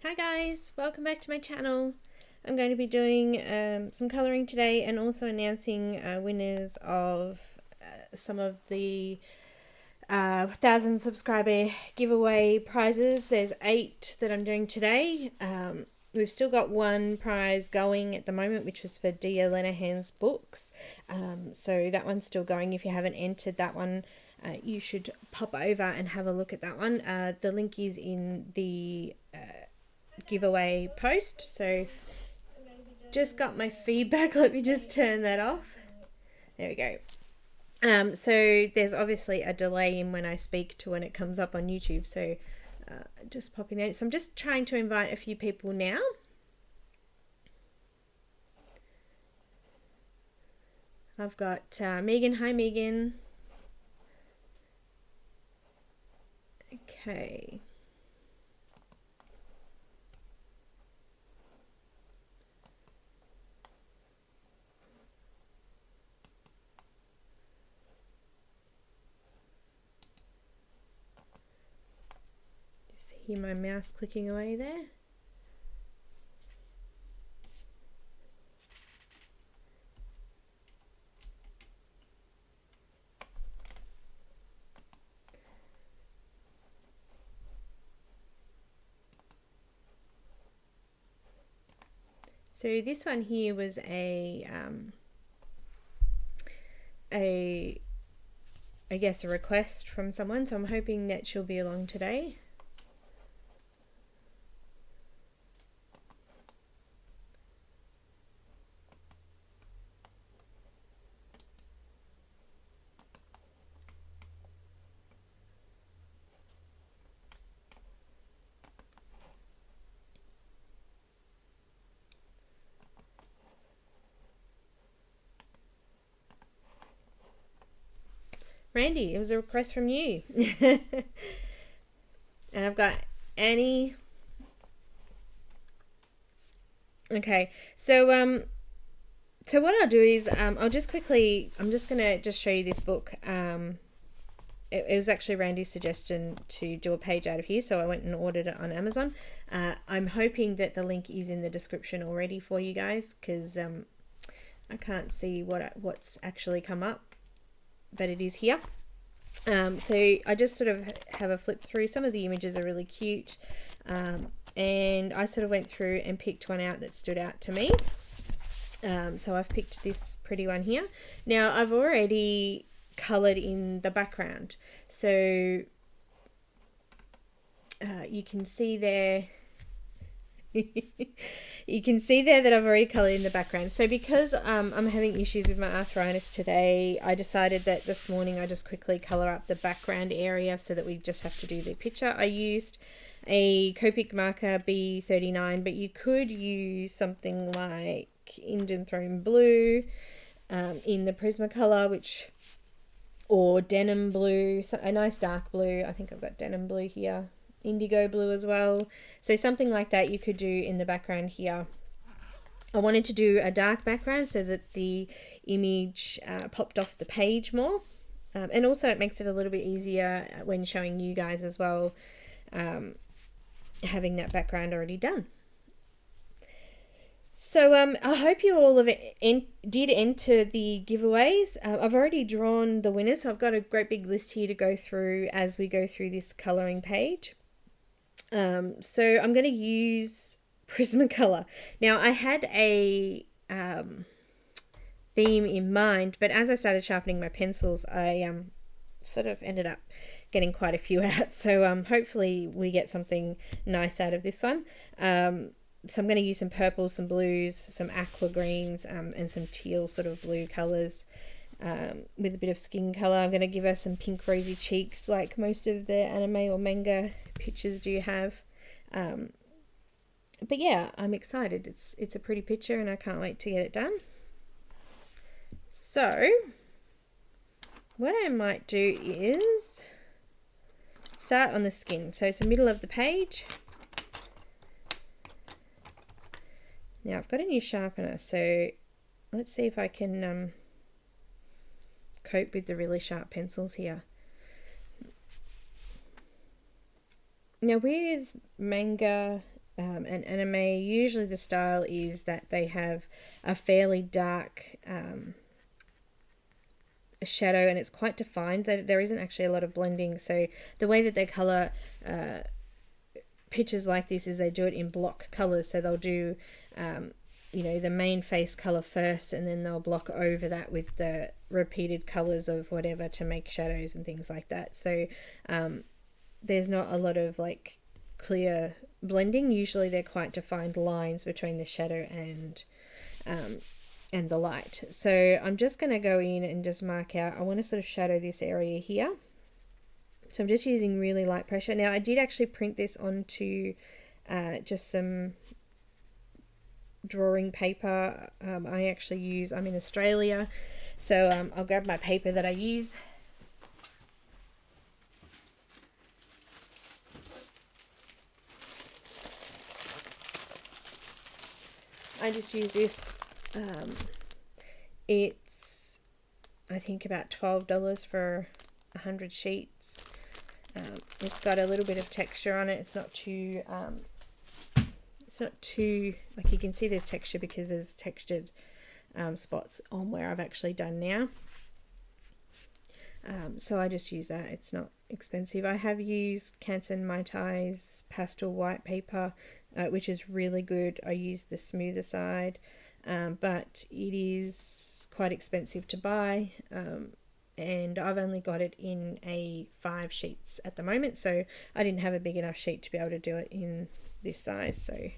Hi guys, welcome back to my channel. I'm going to be doing some colouring today and also announcing winners of some of the 1,000 subscriber giveaway prizes. There's 8 that I'm doing today. We've still got one prize going at the moment, which was for Dia Lenahan's books. So that one's still going. If you haven't entered that one, you should pop over and have a look at that one. The link is in the giveaway post. So just got my feedback. Let me just turn that off. There we go. So there's obviously a delay in when I speak to when it comes up on YouTube. So just popping that. So I'm just trying to invite a few people now. I've got Megan. Hi, Megan. Okay. Hear my mouse clicking away there. So this one here was I guess a request from someone, so I'm hoping that she'll be along today. Randy, it was a request from you. And I've got Annie. Okay, so what I'll do is I'll just quickly, I'm just gonna show you this book. It was actually Randy's suggestion to do a page out of here, so I went and ordered it on Amazon. I'm hoping that the link is in the description already for you guys, because I can't see what's actually come up, but it is here. So I just sort of have a flip through. Some of the images are really cute, and I sort of went through and picked one out that stood out to me. So I've picked this pretty one here. Now I've already coloured in the background, so you can see there you can see there that I've already coloured in the background. So because I'm having issues with my arthritis today, I decided that this morning I just quickly colour up the background area so that we just have to do the picture. I used a Copic marker B39, but you could use something like Indian Throne Blue in the Prismacolor, or denim blue, a nice dark blue. I think I've got denim blue here. Indigo blue as well. So something like that you could do in the background here. I wanted to do a dark background so that the image popped off the page more. And also it makes it a little bit easier when showing you guys as well, having that background already done. So I hope you all did enter the giveaways. I've already drawn the winners, so I've got a great big list here to go through as we go through this colouring page. So I'm going to use Prismacolor. Now I had a theme in mind, but as I started sharpening my pencils, I sort of ended up getting quite a few out. So hopefully we get something nice out of this one. So I'm going to use some purples, some blues, some aqua greens, and some teal sort of blue colours with a bit of skin colour. I'm going to give her some pink rosy cheeks like most of the anime or manga pictures do have. But yeah, I'm excited. It's a pretty picture and I can't wait to get it done. So what I might do is start on the skin. So it's the middle of the page. Now I've got a new sharpener, so let's see if I can cope with the really sharp pencils here. Now with Manga an anime, usually the style is that they have a fairly dark shadow, and it's quite defined. That there isn't actually a lot of blending. So the way that they color pictures like this is they do it in block colors. So they'll do you know, the main face color first, and then they'll block over that with the repeated colors of whatever to make shadows and things like that. So there's not a lot of like clear blending. Usually they're quite defined lines between the shadow and the light. So I'm just going to go in and just mark out, I want to sort of shadow this area here. So I'm just using really light pressure. Now I did actually print this onto just some drawing paper. I'm in Australia, so I'll grab my paper that I use. I just use this. It's I think about $12 for 100 sheets. It's got a little bit of texture on it. It's not too like, you can see there's texture because there's textured spots on where I've actually done now. So I just use that. It's not expensive. I have used Kansen Mai Tai's pastel white paper, which is really good. I use the smoother side, but it is quite expensive to buy, and I've only got it in a 5 sheets at the moment, so I didn't have a big enough sheet to be able to do it in this size. So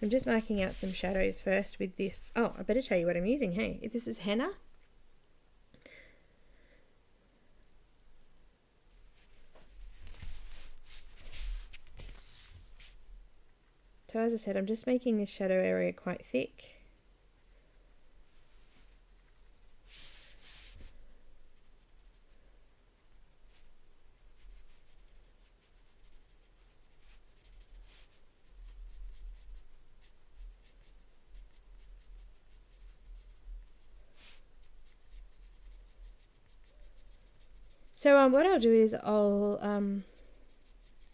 I'm just marking out some shadows first with this. Oh, I better tell you what I'm using. Hey, this is Henna. So as I said, I'm just making this shadow area quite thick. So what I'll do is I'll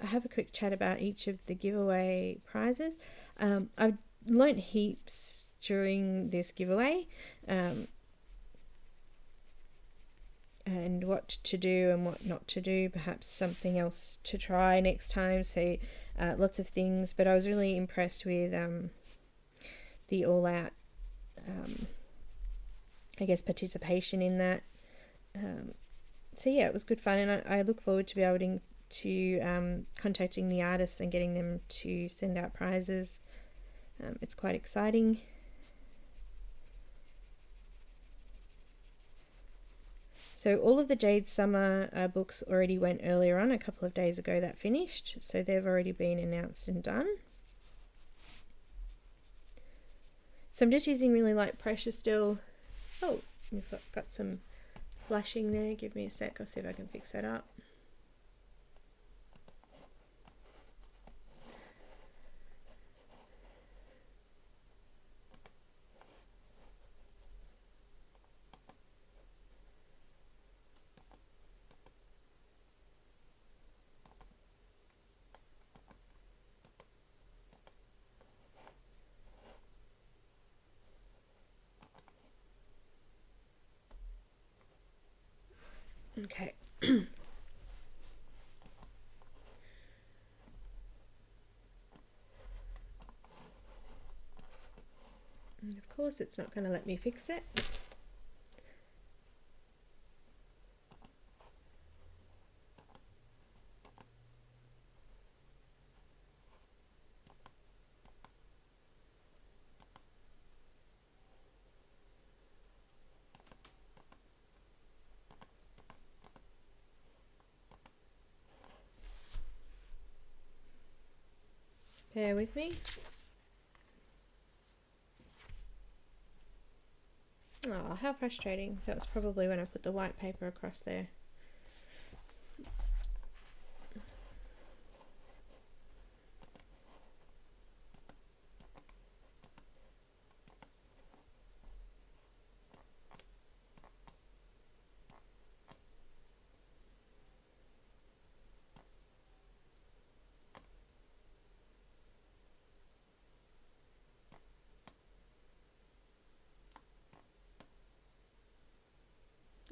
have a quick chat about each of the giveaway prizes. I've learnt heaps during this giveaway, and what to do and what not to do, perhaps something else to try next time. So lots of things, but I was really impressed with the all-out I guess participation in that. So yeah, it was good fun, and I look forward to be able to contacting the artists and getting them to send out prizes. It's quite exciting. So all of the Jade Summer books already went earlier on, a couple of days ago that finished, so they've already been announced and done. So I'm just using really light pressure still. Oh, we've got some flashing there. Give me a sec, I'll see if I can fix that up. Okay. And of course it's not going to let me fix it. Bear with me. Oh, how frustrating. That was probably when I put the white paper across there.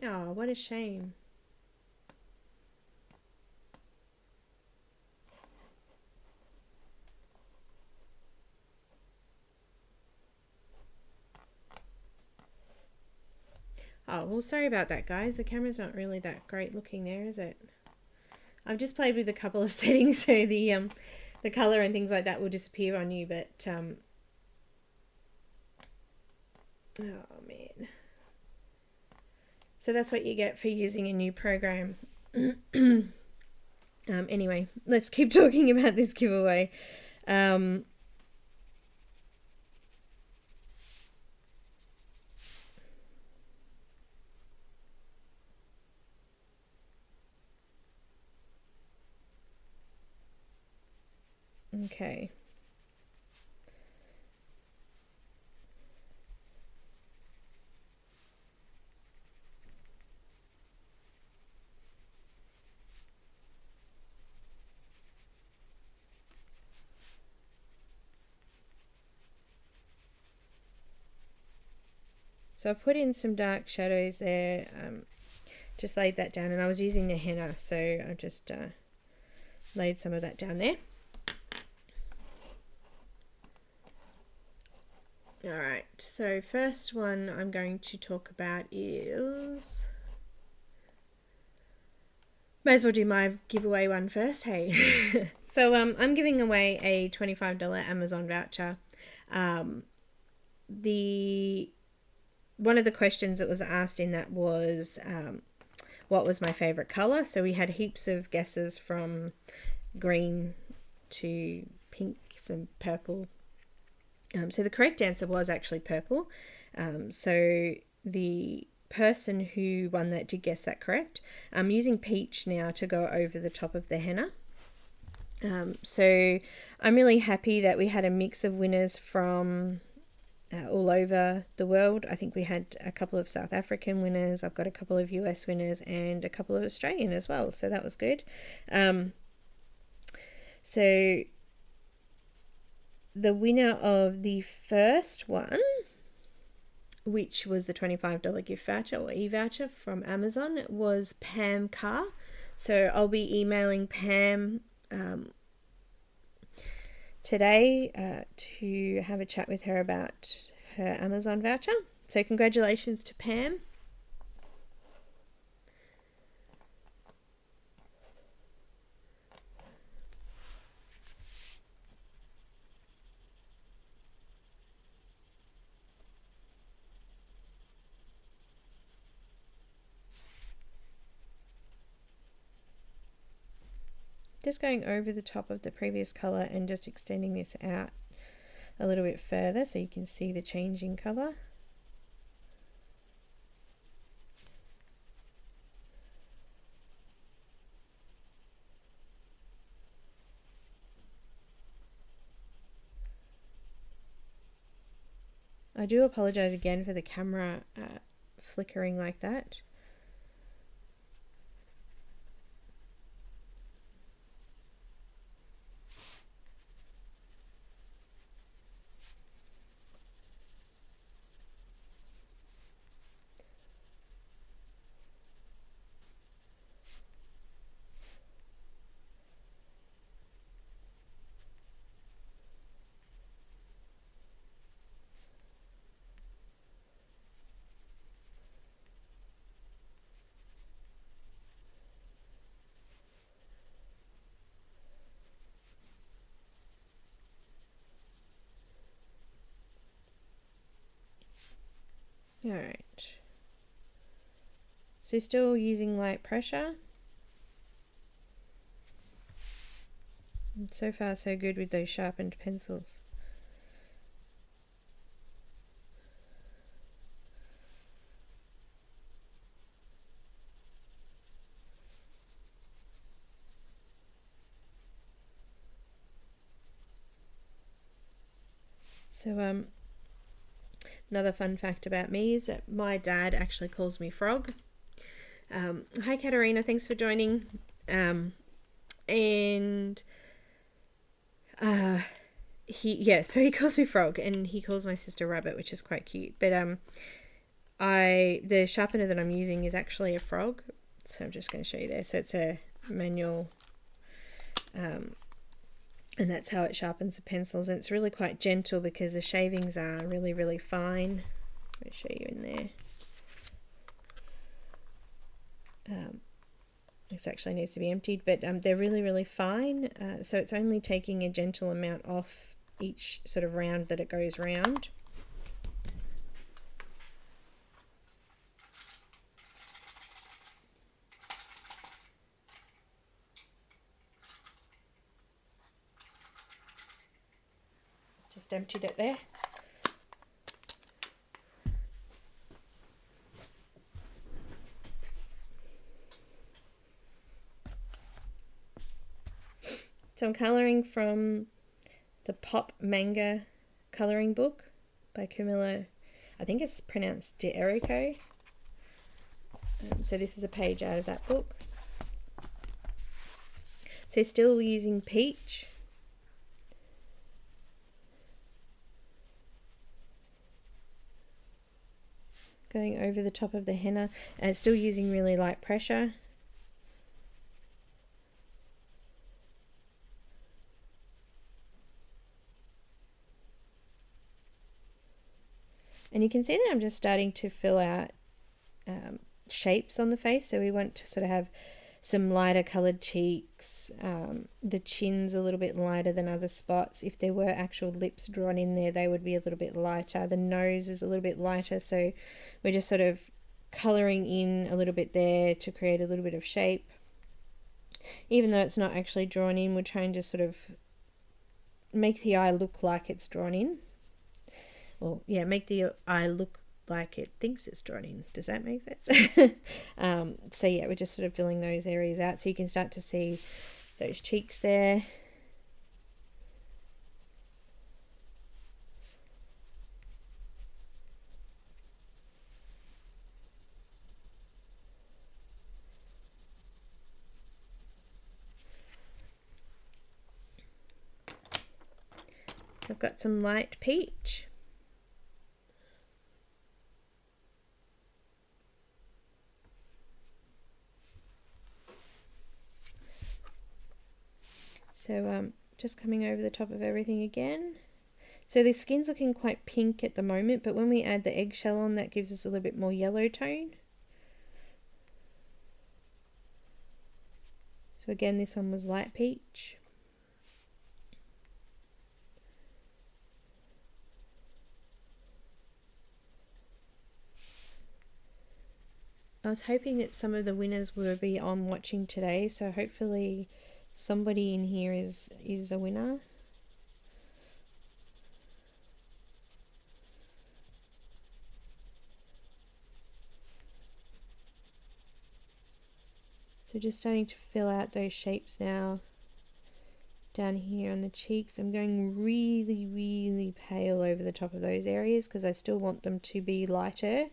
Oh, what a shame. Oh, well, sorry about that, guys. The camera's not really that great looking there, is it? I've just played with a couple of settings so the color and things like that will disappear on you, but oh man. So that's what you get for using a new program. Anyway, let's keep talking about this giveaway. Okay. So I've put in some dark shadows there, just laid that down, and I was using the henna, so I just laid some of that down there. Alright, so first one I'm going to talk about is... May as well do my giveaway one first, hey? So I'm giving away a $25 Amazon voucher. One of the questions that was asked in that was what was my favourite colour. So we had heaps of guesses from green to pinks and purple. So the correct answer was actually purple. So the person who won that did guess that correct. I'm using peach now to go over the top of the henna. So I'm really happy that we had a mix of winners from all over the world. I think we had a couple of South African winners. I've got a couple of US winners and a couple of Australian as well. So that was good. So the winner of the first one, which was the $25 gift voucher or e-voucher from Amazon, was Pam Carr. So I'll be emailing Pam today to have a chat with her about her Amazon voucher. So congratulations to Pam. Just going over the top of the previous colour and just extending this out a little bit further so you can see the change in colour. I do apologise again for the camera flickering like that. Alright, so still using light pressure. And so far so good with those sharpened pencils. So another fun fact about me is that my dad actually calls me Frog. Hi Katerina, thanks for joining. So he calls me Frog, and he calls my sister Rabbit, which is quite cute. But the sharpener that I'm using is actually a frog, so I'm just going to show you there. So it's a manual, and that's how it sharpens the pencils, and it's really quite gentle because the shavings are really, really fine. Let me show you in there. This actually needs to be emptied, but they're really, really fine, so it's only taking a gentle amount off each sort of round that it goes round. Just emptied it there. So I'm colouring from the Pop Manga colouring book by Camilla, I think it's pronounced DErrico. So this is a page out of that book. So still using peach. Going over the top of the henna, and still using really light pressure. And you can see that I'm just starting to fill out shapes on the face. So we want to sort of have some lighter coloured cheeks, the chin's a little bit lighter than other spots. If there were actual lips drawn in there, they would be a little bit lighter. The nose is a little bit lighter, so we're just sort of colouring in a little bit there to create a little bit of shape. Even though it's not actually drawn in, we're trying to sort of make the eye look like it's drawn in. Well, yeah, make the eye look like it thinks it's drawn in. Does that make sense? So yeah, we're just sort of filling those areas out so you can start to see those cheeks there. So I've got some light peach. So just coming over the top of everything again. So the skin's looking quite pink at the moment, but when we add the eggshell on, that gives us a little bit more yellow tone. So again, this one was light peach. I was hoping that some of the winners would be on watching today, so hopefully somebody in here is a winner. So just starting to fill out those shapes now down here on the cheeks. I'm going really, really pale over the top of those areas because I still want them to be lighter.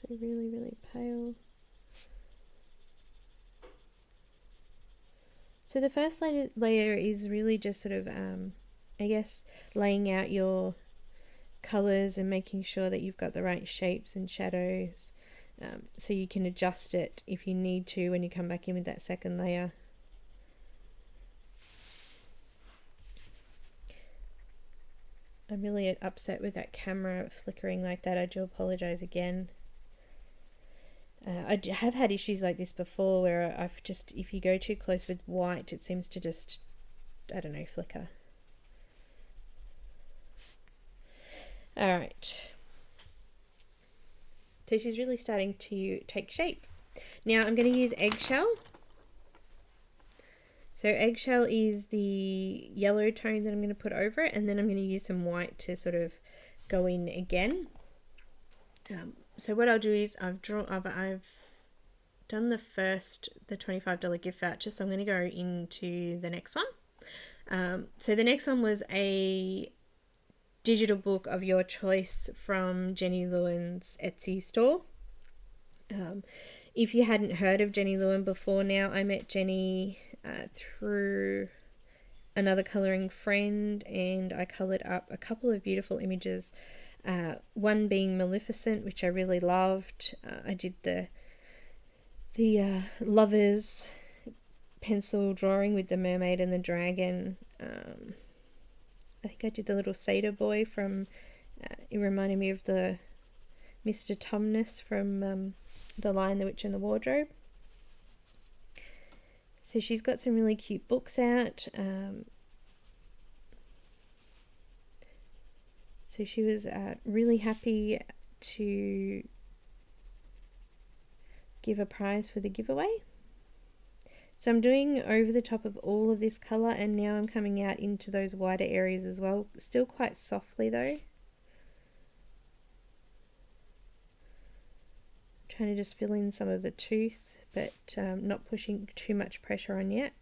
Really, really pale. So the first layer is really just sort of, I guess, laying out your colours and making sure that you've got the right shapes and shadows, so you can adjust it if you need to when you come back in with that second layer. I'm really upset with that camera flickering like that. I do apologise again. I have had issues like this before where I've just, if you go too close with white, it seems to just, I don't know, flicker. Alright. So she's really starting to take shape. Now I'm going to use Eggshell. So Eggshell is the yellow tone that I'm going to put over it, and then I'm going to use some white to sort of go in again. So what I'll do is I've done the $25 gift voucher, so I'm going to go into the next one. So the next one was a digital book of your choice from Jenny Lewin's Etsy store. If you hadn't heard of Jenny Lewin before now, I met Jenny through another colouring friend, and I coloured up a couple of beautiful images, one being Maleficent, which I really loved. I did the lovers pencil drawing with the mermaid and the dragon. I think I did the little satyr boy from, it reminded me of the Mr. Tumnus from The Lion, the Witch and the Wardrobe. So she's got some really cute books out. So she was really happy to give a prize for the giveaway. So I'm doing over the top of all of this colour, and now I'm coming out into those wider areas as well. Still quite softly though. Trying to just fill in some of the tooth, but not pushing too much pressure on yet.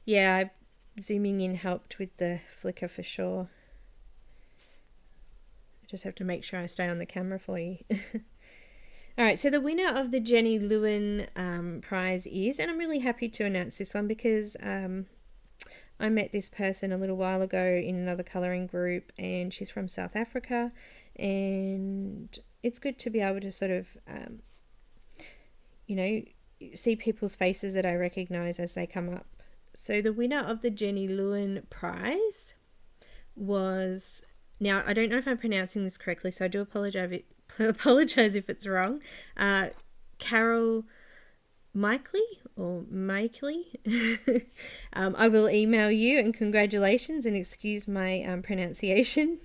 Yeah, zooming in helped with the flicker for sure. I just have to make sure I stay on the camera for you. Alright, so the winner of the Jenny Lewin prize is, and I'm really happy to announce this one because I met this person a little while ago in another colouring group, and she's from South Africa, and it's good to be able to sort of, you know, see people's faces that I recognise as they come up. So the winner of the Jenny Lewin prize was, now I don't know if I'm pronouncing this correctly, so I do apologise if it's wrong. Carol Mikely or Mikely. I will email you, and congratulations, and excuse my pronunciation.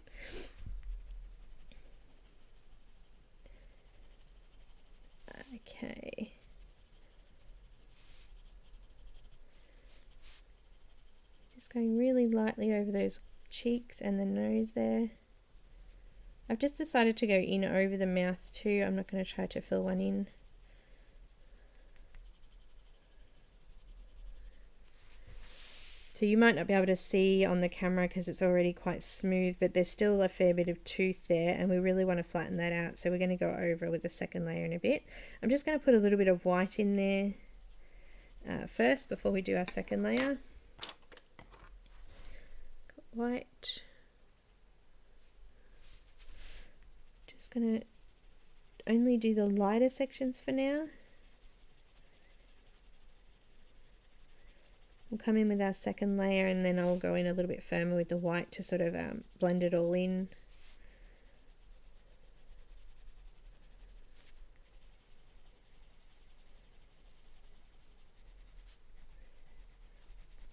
Okay. Just going really lightly over those cheeks and the nose there. I've just decided to go in over the mouth too. I'm not going to try to fill one in. So you might not be able to see on the camera because it's already quite smooth, but there's still a fair bit of tooth there, and we really want to flatten that out. So we're going to go over with the second layer in a bit. I'm just going to put a little bit of white in there first before we do our second layer. Got white. Just going to only do the lighter sections for now. We'll come in with our second layer, and then I'll go in a little bit firmer with the white to sort of blend it all in.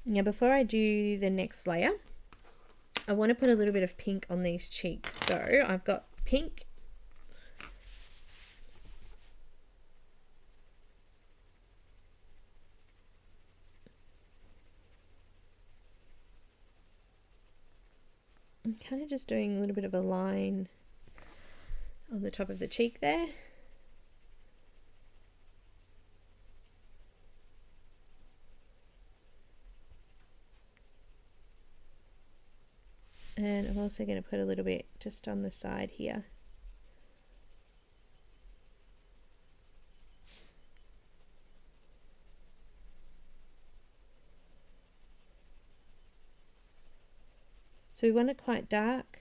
Now before I do the next layer, I want to put a little bit of pink on these cheeks. So I've got pink. I'm kind of just doing a little bit of a line on the top of the cheek there. And I'm also going to put a little bit just on the side here. So we want it quite dark.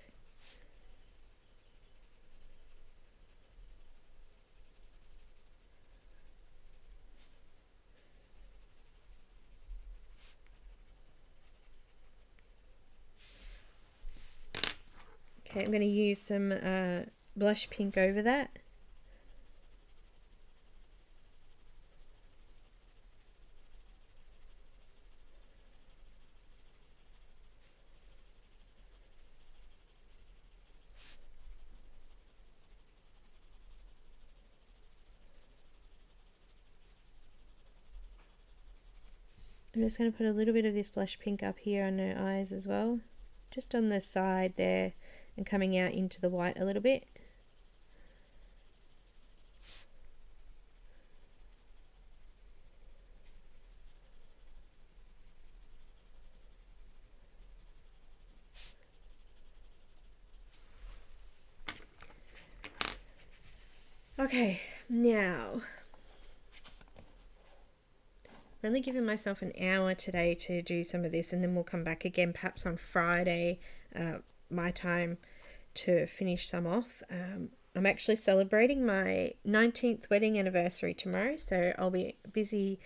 Okay, I'm going to use some blush pink over that. I'm just going to put a little bit of this blush pink up here on her eyes as well. just on the side there and coming out into the white a little bit. Okay, now I'm only giving myself an hour today to do some of this, and then we'll come back again perhaps on Friday, my time, to finish some off. I'm actually celebrating my 19th wedding anniversary tomorrow, so I'll be busy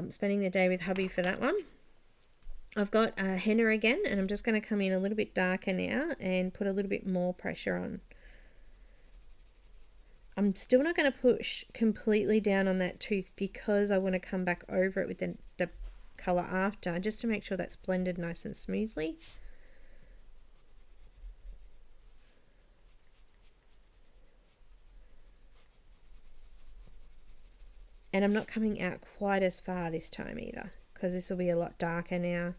spending the day with hubby for that one. I've got henna again, and I'm just going to come in a little bit darker now and put a little bit more pressure on. I'm still not going to push completely down on that tooth because I want to come back over it with the colour after, just to make sure that's blended nice and smoothly. And I'm not coming out quite as far this time either, because this will be a lot darker now.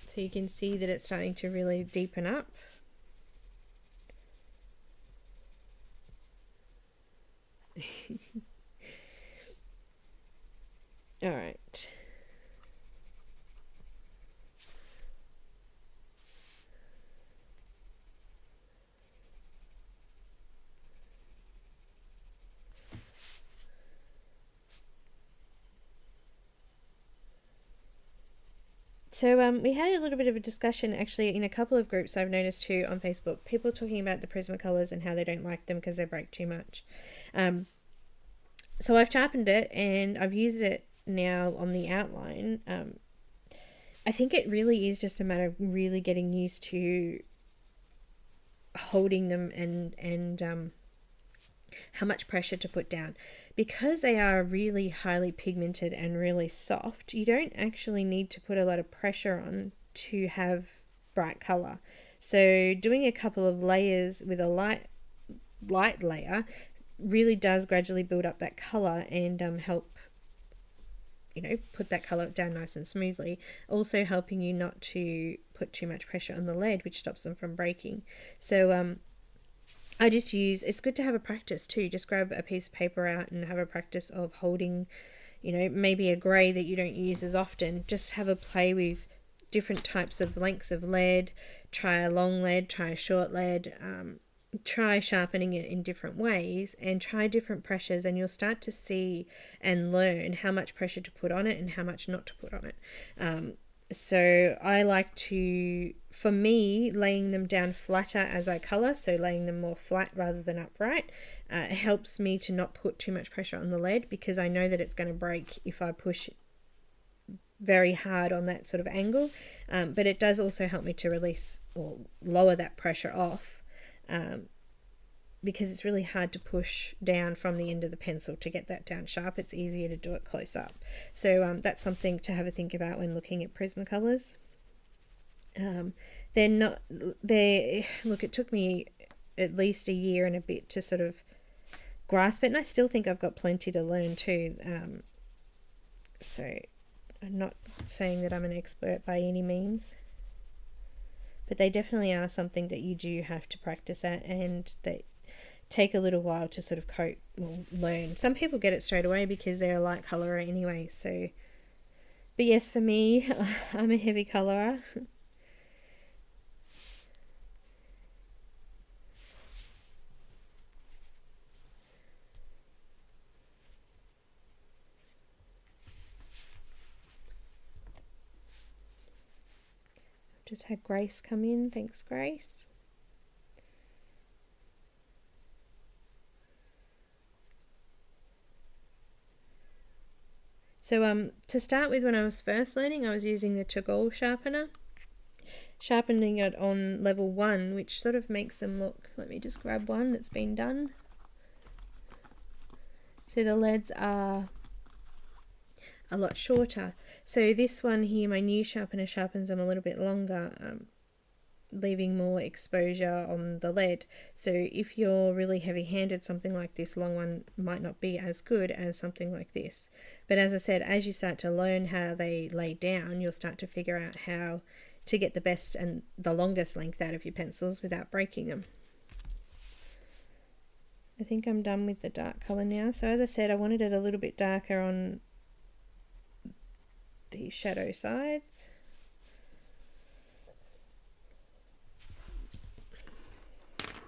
So you can see that it's starting to really deepen up. All right. So we had a little bit of a discussion actually in a couple of groups I've noticed too on Facebook. People talking about the Prismacolors and how they don't like them because they break too much. So I've sharpened it and I've used it now on the outline. I think it really is just a matter of really getting used to holding them and how much pressure to put down. Because they are really highly pigmented and really soft, you don't actually need to put a lot of pressure on to have bright color. So doing a couple of layers with a light layer really does gradually build up that color and help, you know, put that color down nice and smoothly. Also helping you not to put too much pressure on the lead, which stops them from breaking. So I just use, it's good to have a practice too. Just grab a piece of paper out and have a practice of holding, you know, maybe a grey that you don't use as often. Just have a play with different types of lengths of lead. Try a long lead, try a short lead. Try sharpening it in different ways and try different pressures, and you'll start to see and learn how much pressure to put on it and how much not to put on it. So I like to, for me, laying them down flatter as I colour, so laying them more flat rather than upright, helps me to not put too much pressure on the lead, because I know that it's going to break if I push very hard on that sort of angle. But it does also help me to release or lower that pressure off, because it's really hard to push down from the end of the pencil to get that down sharp. It's easier to do it close up. So that's something to have a think about when looking at Prismacolors. They're not, look, it took me at least a year and a bit to sort of grasp it, and I still think I've got plenty to learn too. So I'm not saying that I'm an expert by any means, but they definitely are something that you do have to practice at, and they take a little while to sort of learn. Some people get it straight away because they're a light colorer anyway. So, but yes, for me, I'm a heavy colorer. Just had Grace come in. Thanks, Grace. So to start with, when I was first learning, I was using the Toggle sharpener, sharpening it on level 1, which sort of makes them look, let me just grab one that's been done. So the leads are a lot shorter. So this one here, my new sharpener, sharpens them a little bit longer, leaving more exposure on the lead. So if you're really heavy-handed, something like this long one might not be as good as something like this. But as I said, as you start to learn how they lay down, you'll start to figure out how to get the best and the longest length out of your pencils without breaking them. I think I'm done with the dark colour now. So as I said, I wanted it a little bit darker on the shadow sides.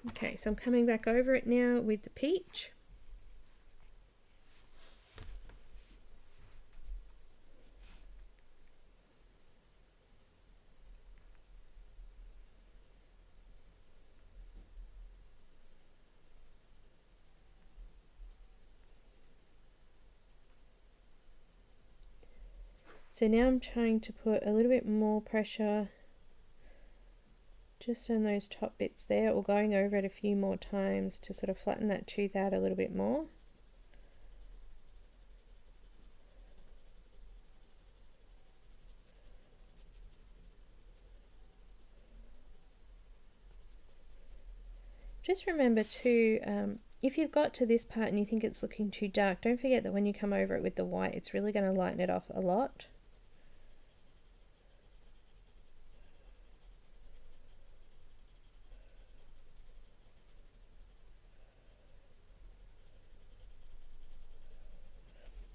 Okay, so I'm coming back over it now with the peach. So now I'm trying to put a little bit more pressure just on those top bits there, or going over it a few more times to sort of flatten that tooth out a little bit more. Just remember too, if you've got to this part and you think it's looking too dark, don't forget that when you come over it with the white, it's really going to lighten it off a lot.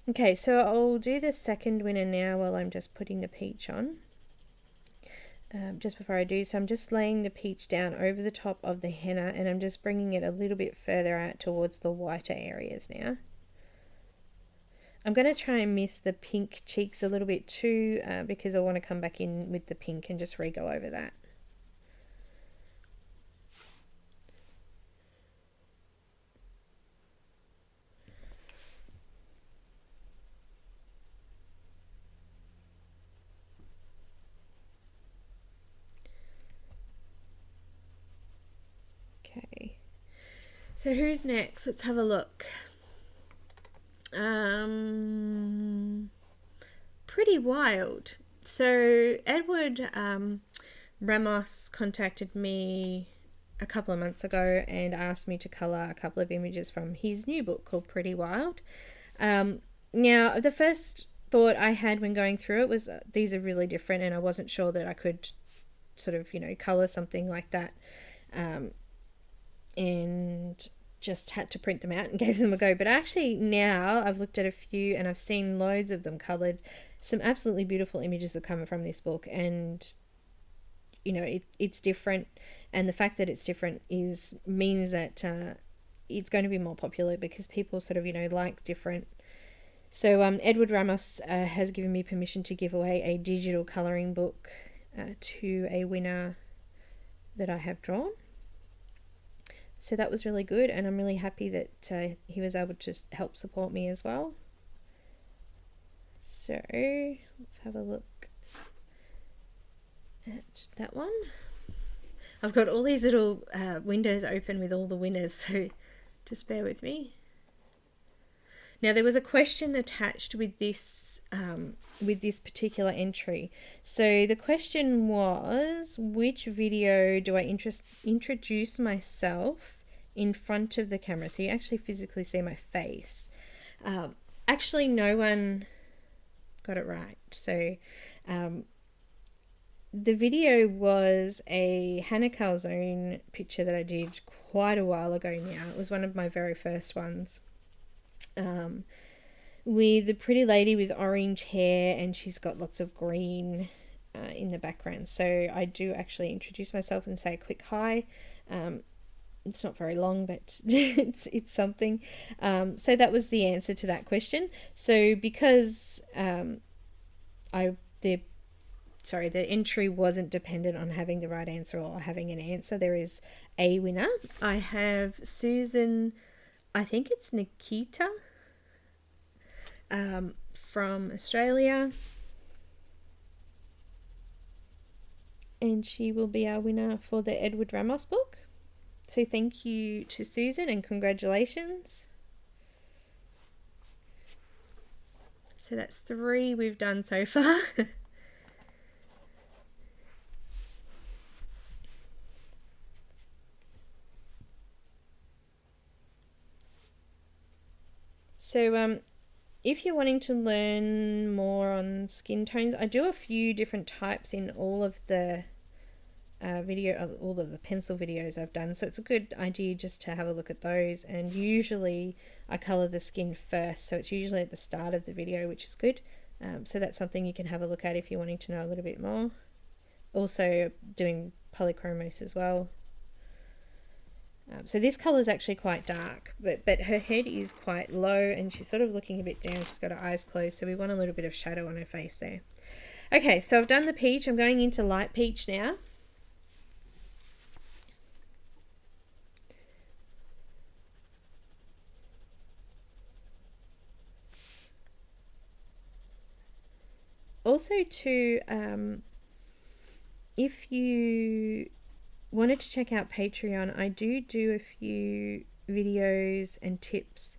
Okay, so I'll do the second winner now while I'm just putting the peach on. Just before I do, so I'm just laying the peach down over the top of the henna, and I'm just bringing it a little bit further out towards the whiter areas now. I'm going to try and miss the pink cheeks a little bit too, because I want to come back in with the pink and just re-go over that. Okay, so who's next? Let's have a look. Pretty Wild. So Edward Ramos contacted me a couple of months ago and asked me to colour a couple of images from his new book called Pretty Wild. Now, the first thought I had when going through it was these are really different, and I wasn't sure that I could sort of, colour something like that, and just had to print them out and gave them a go. But actually now I've looked at a few and I've seen loads of them coloured. Some absolutely beautiful images have come from this book, and it's different, and the fact that it's different means that it's going to be more popular because people sort of like different. So Edward Ramos has given me permission to give away a digital colouring book to a winner that I have drawn. So that was really good, and I'm really happy that he was able to help support me as well. So let's have a look at that one. I've got all these little windows open with all the winners, so just bear with me. Now, there was a question attached with this particular entry. So the question was, which video do I introduce myself in front of the camera? So you actually physically see my face. Actually, no one got it right. So the video was a Henna calzone picture that I did quite a while ago now. It was one of my very first ones. With a pretty lady with orange hair, and she's got lots of green in the background. So I do actually introduce myself and say a quick hi. It's not very long, but it's something. So that was the answer to that question. So because the entry wasn't dependent on having the right answer or having an answer, there is a winner. I have Susan, I think it's Nikita, from Australia, and she will be our winner for the Edward Ramos book. So thank you to Susan and congratulations. So that's 3 we've done so far. So if you're wanting to learn more on skin tones, I do a few different types in all of the all of the pencil videos I've done, so it's a good idea just to have a look at those. And usually I colour the skin first, so it's usually at the start of the video, which is good. So that's something you can have a look at if you're wanting to know a little bit more. Also doing Polychromos as well. So this colour is actually quite dark, but her head is quite low and she's sort of looking a bit down. She's got her eyes closed, so we want a little bit of shadow on her face there. Okay, so I've done the peach. I'm going into light peach now. Also too, if you wanted to check out Patreon, I do a few videos and tips.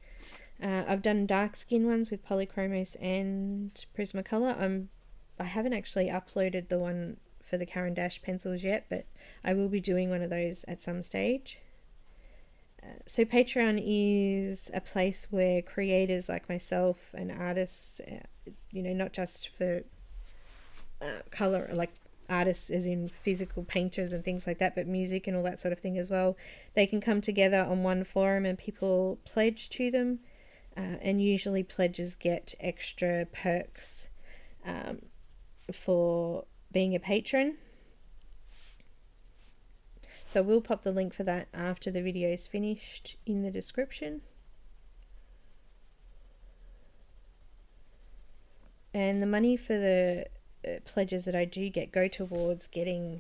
I've done dark skin ones with Polychromos and Prismacolor. I haven't actually uploaded the one for the Caran d'Ache pencils yet, but I will be doing one of those at some stage. So Patreon is a place where creators like myself and artists, not just for color, like artists as in physical painters and things like that, but music and all that sort of thing as well, they can come together on one forum and people pledge to them, and usually pledges get extra perks for being a patron. So we'll pop the link for that after the video is finished in the description. And the money for the pledges that I do get go towards getting,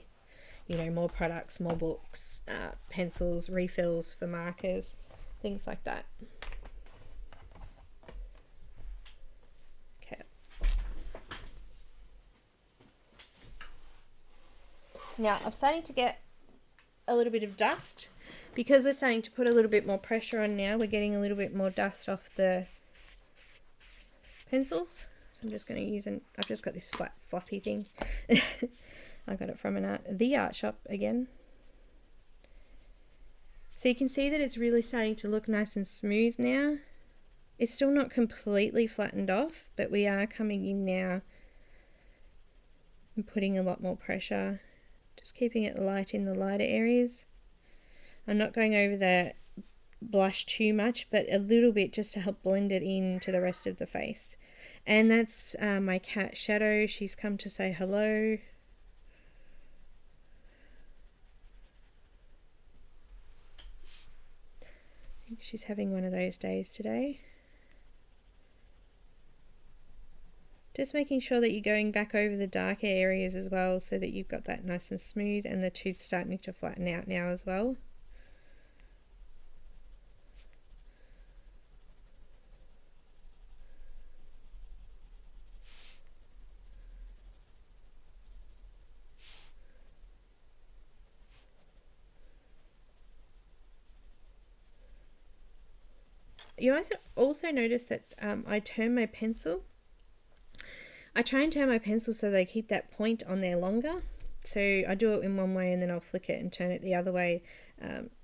more products, more books, pencils, refills for markers, things like that. Okay. Now I'm starting to get a little bit of dust because we're starting to put a little bit more pressure on now. We're getting a little bit more dust off the pencils. So I'm just going to use I've just got this flat fluffy thing. I got it from the art shop again. So you can see that it's really starting to look nice and smooth now. It's still not completely flattened off, but we are coming in now and putting a lot more pressure. Just keeping it light in the lighter areas. I'm not going over the blush too much, but a little bit just to help blend it into the rest of the face. And that's my cat Shadow. She's come to say hello. I think she's having one of those days today. Just making sure that you're going back over the darker areas as well, so that you've got that nice and smooth, and the tooth's starting to flatten out now as well. You also notice that I turn my pencil. I try and turn my pencil so they keep that point on there longer. So I do it in one way and then I'll flick it and turn it the other way,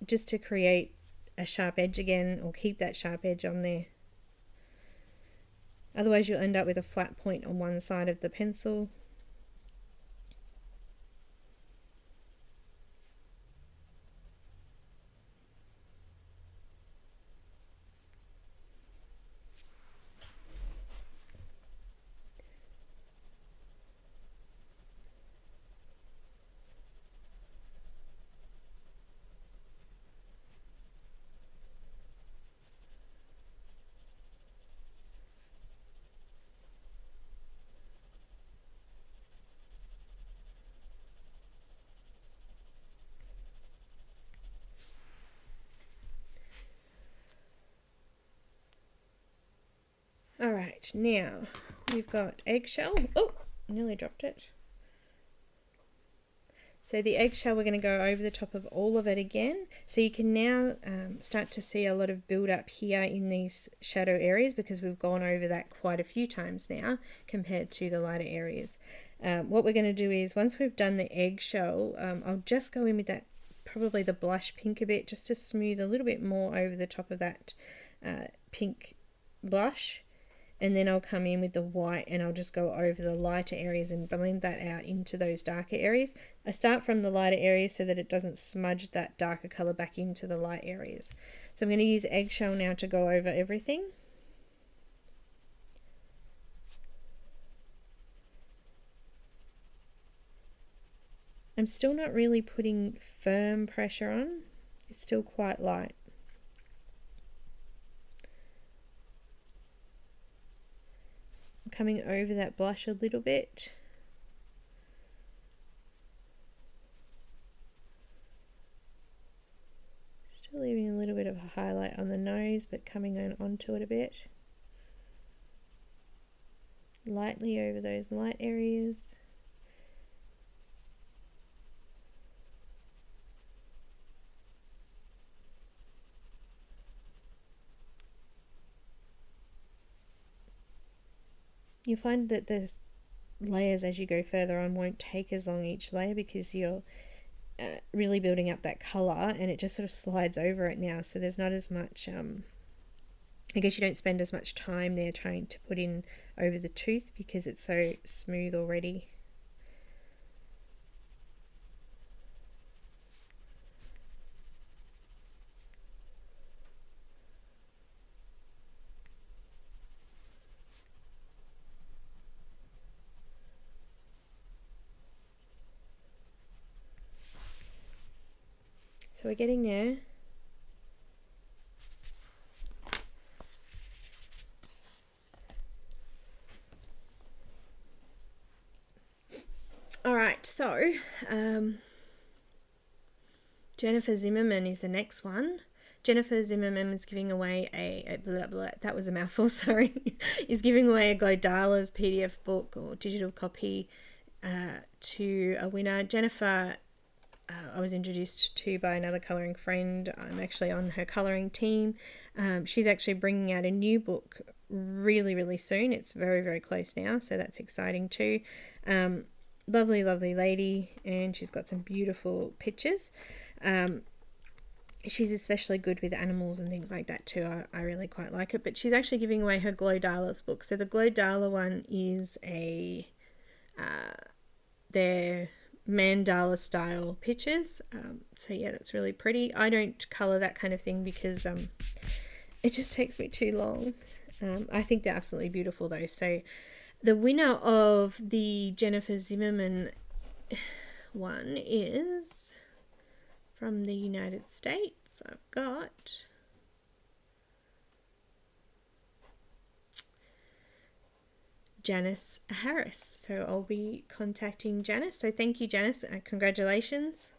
just to create a sharp edge again, or keep that sharp edge on there. Otherwise you'll end up with a flat point on one side of the pencil. Alright, now we've got Eggshell. Oh, nearly dropped it. So the Eggshell, we're going to go over the top of all of it again. So you can now start to see a lot of build up here in these shadow areas, because we've gone over that quite a few times now compared to the lighter areas. What we're going to do is, once we've done the Eggshell, I'll just go in with that, probably the blush pink a bit, just to smooth a little bit more over the top of that pink blush, and then I'll come in with the white and I'll just go over the lighter areas and blend that out into those darker areas. I start from the lighter areas so that it doesn't smudge that darker colour back into the light areas. So I'm going to use Eggshell now to go over everything. I'm still not really putting firm pressure on. It's still quite light. I'm coming over that blush a little bit. Still leaving a little bit of a highlight on the nose, but coming on onto it a bit. Lightly over those light areas. You'll find that the layers as you go further on won't take as long each layer because you're really building up that colour, and it just sort of slides over it now, so there's not as much I guess you don't spend as much time there trying to put in over the tooth because it's so smooth already. So we're getting there. Alright, so Jennifer Zimmerman is the next one. Jennifer Zimmerman is giving away that was a mouthful, sorry, is giving away a Glodala's PDF book or digital copy to a winner. Jennifer, I was introduced to by another colouring friend. I'm actually on her colouring team. She's actually bringing out a new book really soon. It's very close now, so that's exciting too. Lovely lady, and she's got some beautiful pictures. She's especially good with animals and things like that too. I really quite like it. But she's actually giving away her Glodala's book. So the Glodala one is their mandala style pictures. So yeah, that's really pretty. I don't colour that kind of thing because it just takes me too long. I think they're absolutely beautiful though. So the winner of the Jennifer Zimmerman one is from the United States. I've got Janice Harris. So I'll be contacting Janice. So thank you, Janice. Congratulations.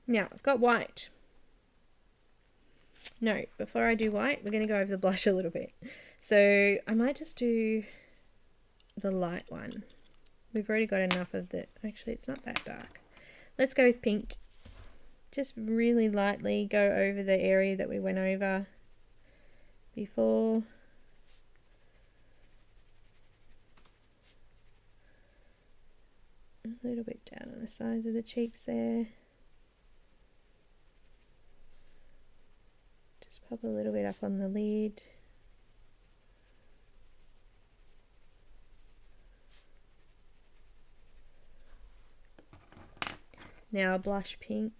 Now I've got white. No, before I do white, we're going to go over the blush a little bit. So I might just do the light one. We've already got enough of the, actually it's not that dark. Let's go with pink. Just really lightly go over the area that we went over before. A little bit down on the sides of the cheeks there. Just pop a little bit up on the lid. Now blush pink.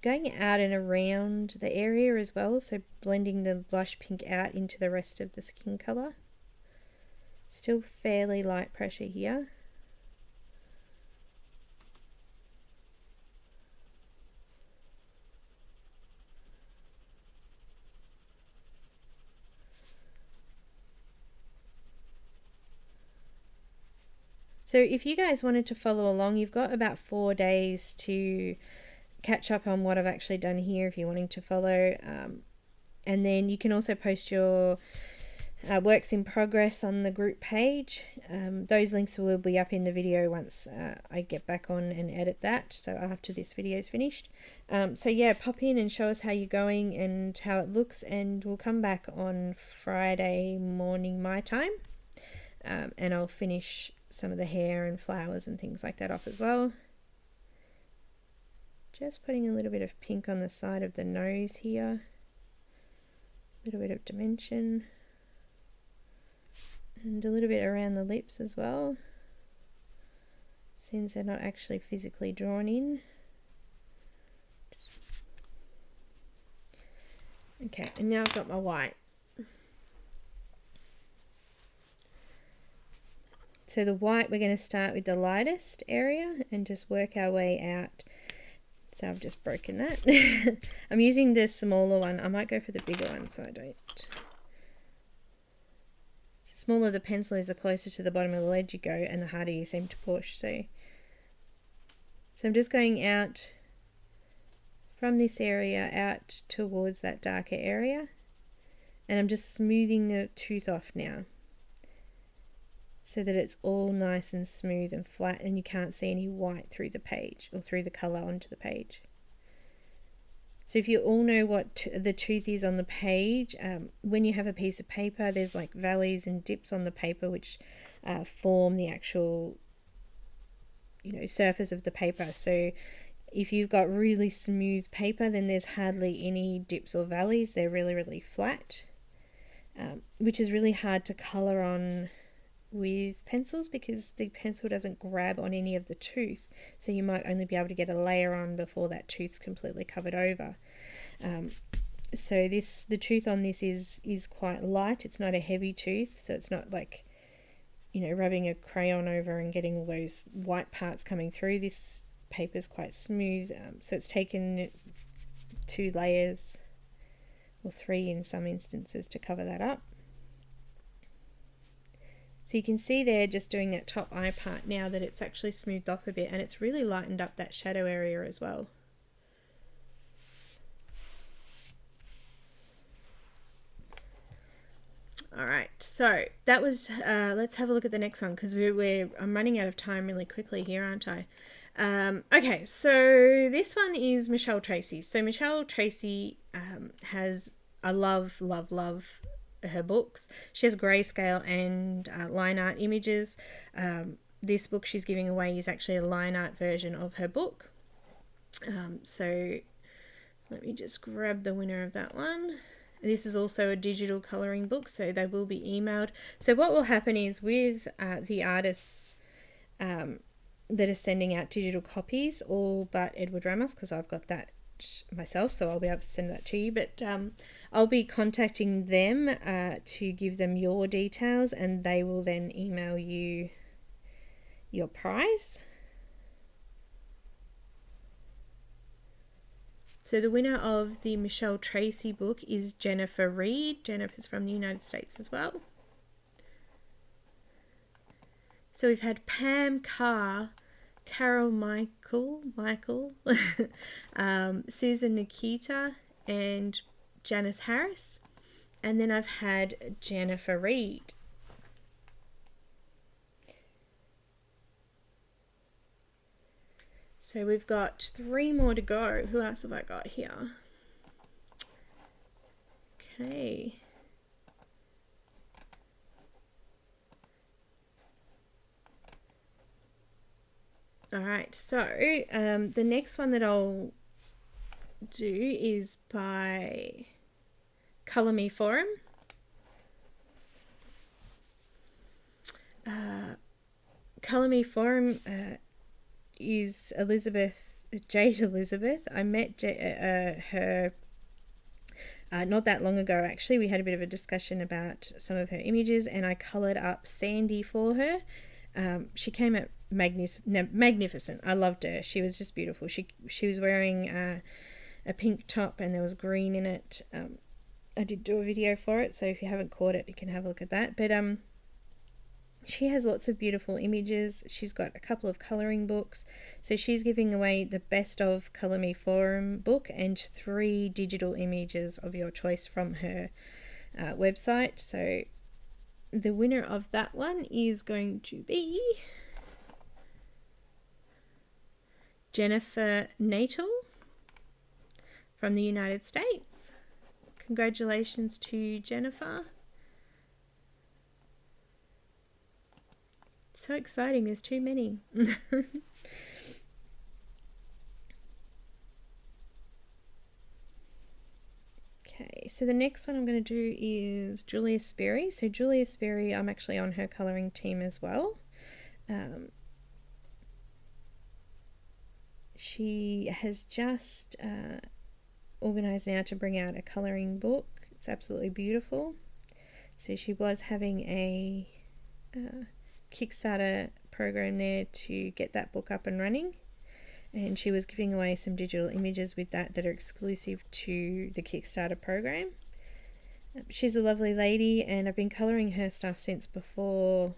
Going out and around the area as well, so blending the blush pink out into the rest of the skin colour. Still fairly light pressure here. So if you guys wanted to follow along, you've got about 4 days to catch up on what I've actually done here if you're wanting to follow. And then you can also post your works in progress on the group page. Those links will be up in the video once I get back on and edit that, so after this video is finished. So yeah, pop in and show us how you're going and how it looks, and we'll come back on Friday morning my time, and I'll finish some of the hair and flowers and things like that off as well. Just putting a little bit of pink on the side of the nose here. A little bit of dimension. And a little bit around the lips as well, since they're not actually physically drawn in. Okay, and now I've got my white. So the white, we're going to start with the lightest area and just work our way out. So I've just broken that. I'm using the smaller one. I might go for the bigger one so I don't. The smaller the pencil is, the closer to the bottom of the lead you go, and the harder you seem to push. So I'm just going out from this area out towards that darker area, and I'm just smoothing the tooth off now, so that it's all nice and smooth and flat and you can't see any white through the page or through the colour onto the page. So if you all know what the tooth is on the page, when you have a piece of paper, there's like valleys and dips on the paper which form the actual, surface of the paper. So if you've got really smooth paper, then there's hardly any dips or valleys. They're really, really flat, which is really hard to colour on with pencils because the pencil doesn't grab on any of the tooth, so you might only be able to get a layer on before that tooth's completely covered over. So the tooth on this is quite light. It's not a heavy tooth, so it's not like rubbing a crayon over and getting all those white parts coming through. This paper's quite smooth, so it's taken 2 layers or 3 in some instances to cover that up. So you can see there, just doing that top eye part now, that it's actually smoothed off a bit, and it's really lightened up that shadow area as well. Alright, so that was, let's have a look at the next one, because I'm running out of time really quickly here, aren't I? Okay, so this one is Michelle Tracy. So Michelle Tracy I love her books. She has grayscale and line art images. This book she's giving away is actually a line art version of her book. So let me just grab the winner of that one. This is also a digital colouring book, so they will be emailed. So what will happen is with the artists that are sending out digital copies, all but Edward Ramos, because I've got that myself, so I'll be able to send that to you, but I'll be contacting them to give them your details, and they will then email you your prize. So the winner of the Michelle Tracy book is Jennifer Reed. Jennifer's from the United States as well. So we've had Pam Carr, Carol Michael, Susan Nikita, and Janice Harris. And then I've had Jennifer Reed. So we've got 3 more to go. Who else have I got here? Okay. Alright, so the next one that I'll do is by Colour Me Forum. Colour Me Forum is Jade Elizabeth. I met her not that long ago, actually. We had a bit of a discussion about some of her images, and I coloured up Sandy for her. She came out magnificent. I loved her. She was just beautiful. She was wearing a pink top, and there was green in it. I did do a video for it, so if you haven't caught it, you can have a look at that. But she has lots of beautiful images. She's got a couple of colouring books. So she's giving away the Best of Colour Me Forum book and 3 digital images of your choice from her website. So the winner of that one is going to be Jennifer Natal from the United States. Congratulations to Jennifer. so exciting. There's too many. Okay, so the next one I'm going to do is Julius Sperry. So Julius Sperry, I'm actually on her colouring team as well. She has just organised now to bring out a colouring book. It's absolutely beautiful. So she was having a Kickstarter program there to get that book up and running, and she was giving away some digital images with that are exclusive to the Kickstarter program. She's a lovely lady, and I've been colouring her stuff since before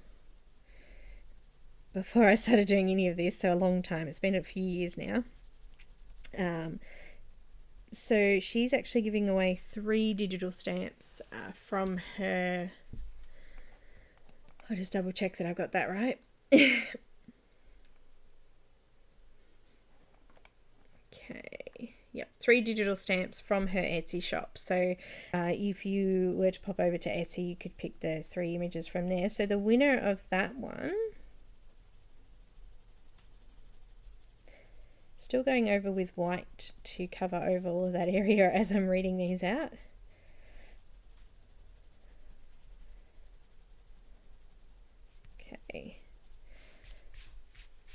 I started doing any of this, so a long time. It's been a few years now. So she's actually giving away 3 digital stamps from her. I'll just double check that I've got that right. Okay, yep, 3 digital stamps from her Etsy shop. So if you were to pop over to Etsy, you could pick the 3 images from there. So the winner of that one, still going over with white to cover over all of that area as I'm reading these out. Okay,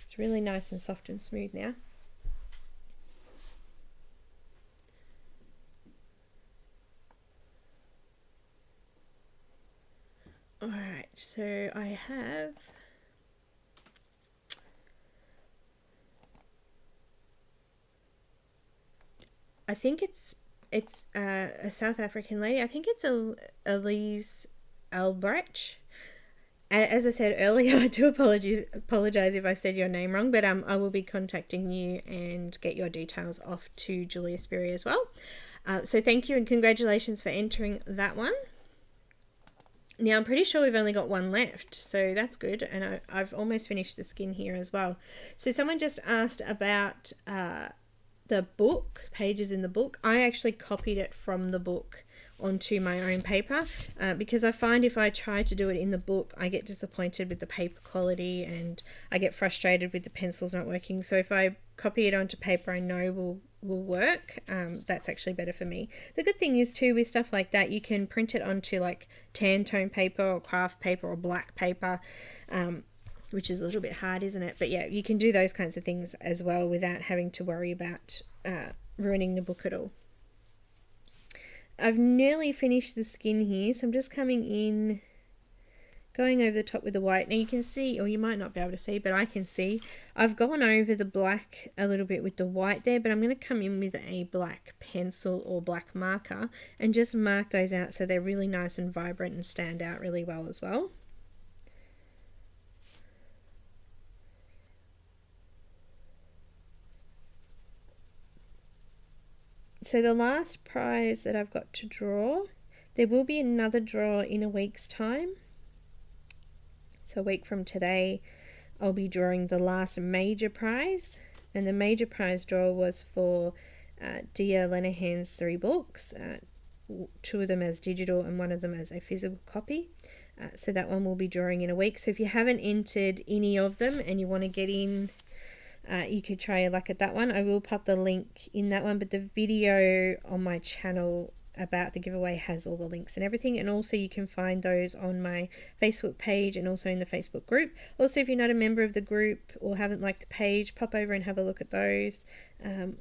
it's really nice and soft and smooth now. Alright, so I have I think it's a South African lady. I think it's Elise Albrecht. As I said earlier, I do apologize if I said your name wrong, but I will be contacting you and get your details off to Julius Sperry as well. So thank you and congratulations for entering that one. Now I'm pretty sure we've only got one left, so that's good, and I've almost finished the skin here as well. So someone just asked about the book, pages in the book. I actually copied it from the book onto my own paper because I find if I try to do it in the book, I get disappointed with the paper quality and I get frustrated with the pencils not working. So if I copy it onto paper I know will work, that's actually better for me. The good thing is too, with stuff like that, you can print it onto like tan tone paper or craft paper or black paper, which is a little bit hard, isn't it? But yeah, you can do those kinds of things as well without having to worry about ruining the book at all. I've nearly finished the skin here, so I'm just coming in, going over the top with the white. Now you can see, or you might not be able to see, but I can see, I've gone over the black a little bit with the white there, but I'm going to come in with a black pencil or black marker and just mark those out so they're really nice and vibrant and stand out really well as well. So the last prize that I've got to draw, there will be another draw in a week's time. So a week from today, I'll be drawing the last major prize. And the major prize draw was for Dia Lenahan's 3 books, 2 of them as digital and 1 of them as a physical copy. So that one will be drawing in a week. So if you haven't entered any of them and you want to get in, you could try your luck at that one. I will pop the link in that one, but the video on my channel about the giveaway has all the links and everything, and also you can find those on my Facebook page and also in the Facebook group. Also, if you're not a member of the group or haven't liked the page, pop over and have a look at those.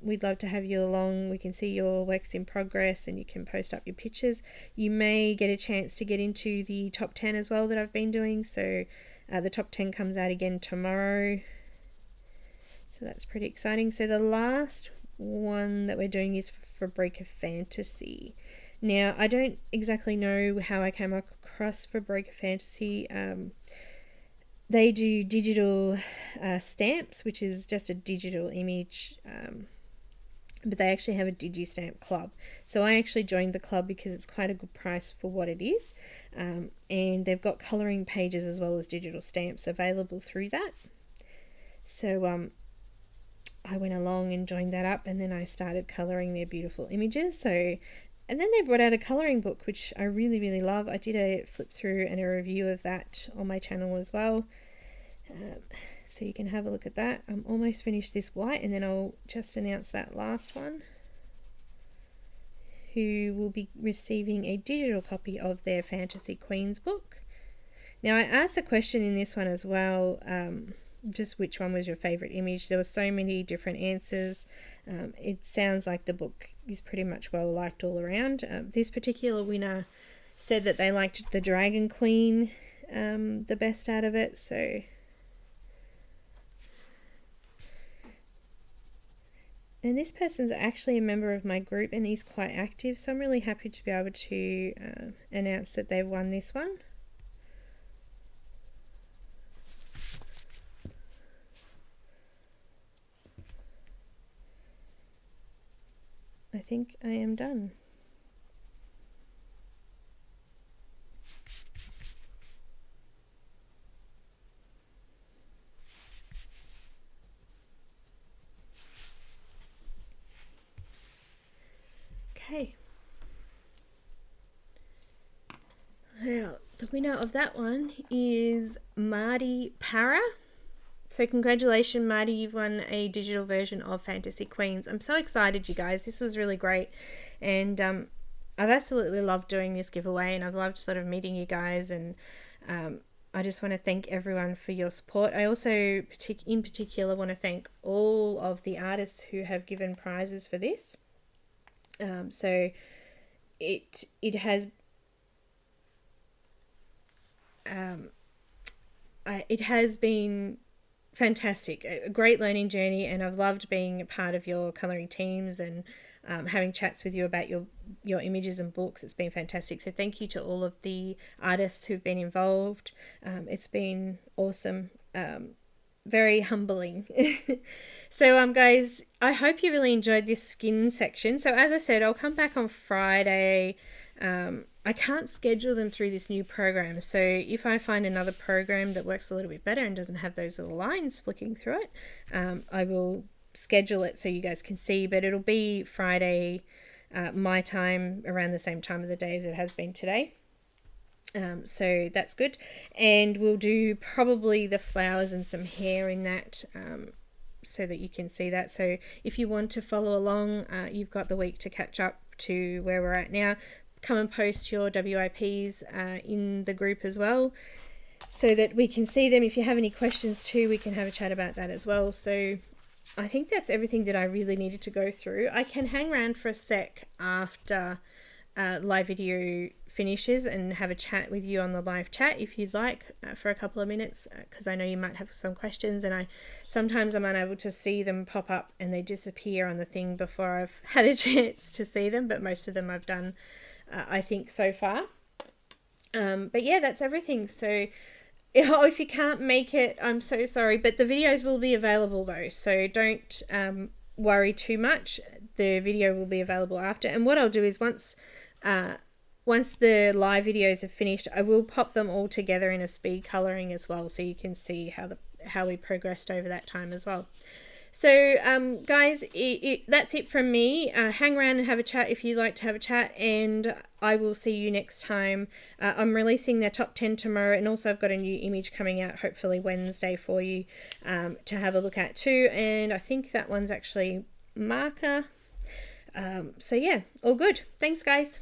We'd love to have you along. We can see your works in progress and you can post up your pictures. You may get a chance to get into the top 10 as well that I've been doing, so the top 10 comes out again tomorrow. So that's pretty exciting. So the last one that we're doing is Fabrica Fantasy. Now, I don't exactly know how I came across Fabrica Fantasy. They do digital stamps, which is just a digital image, but they actually have a DigiStamp club. So I actually joined the club because it's quite a good price for what it is. And they've got colouring pages as well as digital stamps available through that. So I went along and joined that up, and then I started colouring their beautiful images. And then they brought out a colouring book, which I really, really love. I did a flip through and a review of that on my channel as well. So you can have a look at that. I'm almost finished this white, and then I'll just announce that last one, who will be receiving a digital copy of their Fantasy Queens book. Now, I asked a question in this one as well, just which one was your favourite image. There were so many different answers. It sounds like the book is pretty much well liked all around. This particular winner said that they liked the Dragon Queen the best out of it, so... And this person's actually a member of my group and he's quite active, so I'm really happy to be able to announce that they've won this one. I think I am done. Okay. Now, the winner of that one is Marty Para. So congratulations, Marty, you've won a digital version of Fantasy Queens. I'm so excited, you guys. This was really great. And I've absolutely loved doing this giveaway, and I've loved sort of meeting you guys, and I just want to thank everyone for your support. I also in particular want to thank all of the artists who have given prizes for this. So it has been fantastic, a great learning journey, and I've loved being a part of your colouring teams and having chats with you about your images and books. It's been fantastic. So thank you to all of the artists who've been involved. It's been awesome. Very humbling. So guys, I hope you really enjoyed this skin section. So as I said, I'll come back on Friday. I can't schedule them through this new program, so if I find another program that works a little bit better and doesn't have those little lines flicking through it, I will schedule it so you guys can see, but it'll be Friday my time, around the same time of the day as it has been today. So that's good, and we'll do probably the flowers and some hair in that, so that you can see that. So if you want to follow along, you've got the week to catch up to where we're at now. Come and post your WIPs in the group as well, so that we can see them. If you have any questions too, we can have a chat about that as well. So I think that's everything that I really needed to go through. I can hang around for a sec after live video finishes and have a chat with you on the live chat if you'd like, for a couple of minutes, because I know you might have some questions, and sometimes I'm unable to see them pop up and they disappear on the thing before I've had a chance to see them, but most of them I've done, I think, so far. But yeah, that's everything. So if you can't make it, I'm so sorry, but the videos will be available though, so don't worry too much. The video will be available after, and what I'll do is once the live videos are finished, I will pop them all together in a speed colouring as well, so you can see how we progressed over that time as well. So guys, that's it from me. Hang around and have a chat if you'd like to have a chat, and I will see you next time. I'm releasing the top 10 tomorrow, and also I've got a new image coming out hopefully Wednesday for you to have a look at too, and I think that one's actually marker. So yeah, all good. Thanks guys.